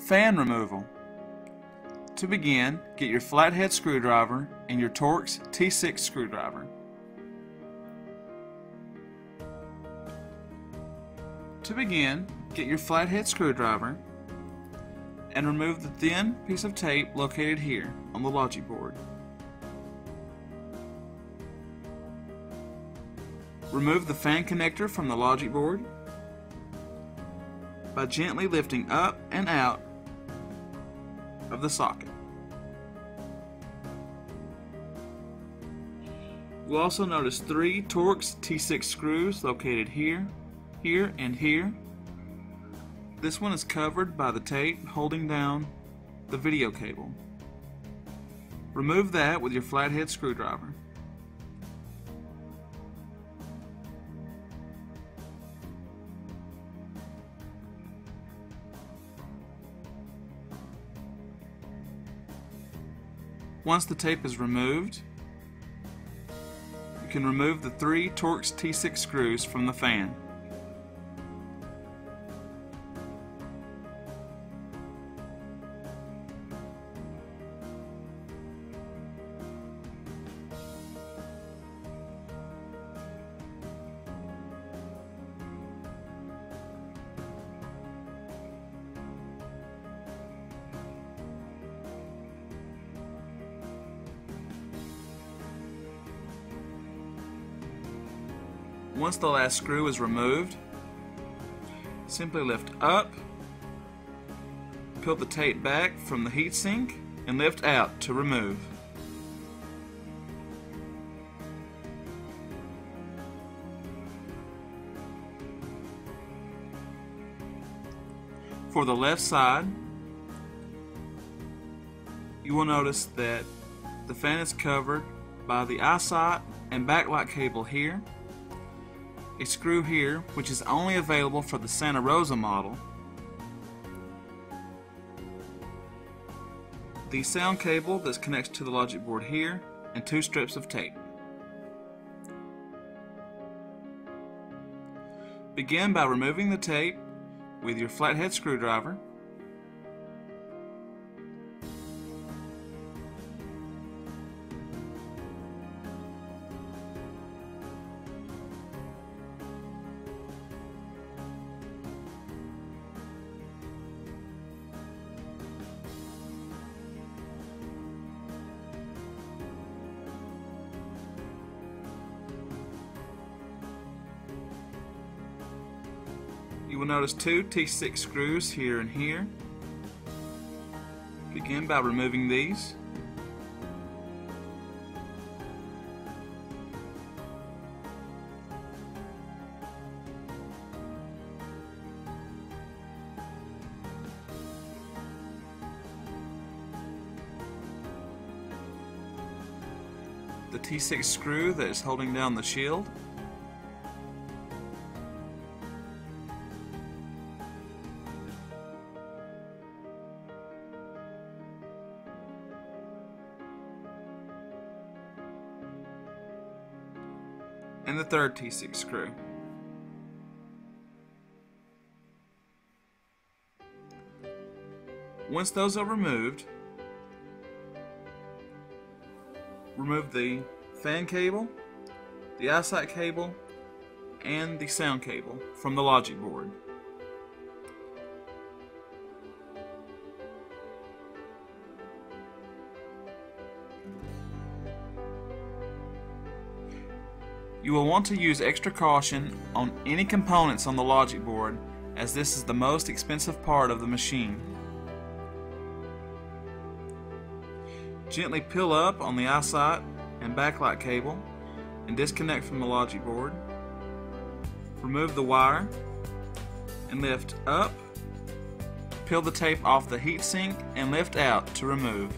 Fan removal. To begin, get your flathead screwdriver and your Torx T6 screwdriver. To begin, get your flathead screwdriver and remove the thin piece of tape located here on the logic board. Remove the fan connector from the logic board by gently lifting up and out of the socket. You'll also notice 3 Torx T6 screws located here, here, and here. This one is covered by the tape holding down the video cable. Remove that with your flathead screwdriver. Once the tape is removed, you can remove the 3 Torx T6 screws from the fan. Once the last screw is removed, simply lift up, peel the tape back from the heatsink, and lift out to remove. For the left side, you will notice that the fan is covered by the eyesight and backlight cable here, a screw here which is only available for the Santa Rosa model, the sound cable that connects to the logic board here, and 2 strips of tape. Begin by removing the tape with your flathead screwdriver. You will notice 2 T6 screws here and here. Begin by removing these. The T6 screw that is holding down the shield. And the 3rd T6 screw. Once those are removed, remove the fan cable, the eyesight cable, and the sound cable from the logic board. You will want to use extra caution on any components on the logic board, as this is the most expensive part of the machine. Gently peel up on the eyesight and backlight cable and disconnect from the logic board. Remove the wire and lift up. Peel the tape off the heatsink and lift out to remove.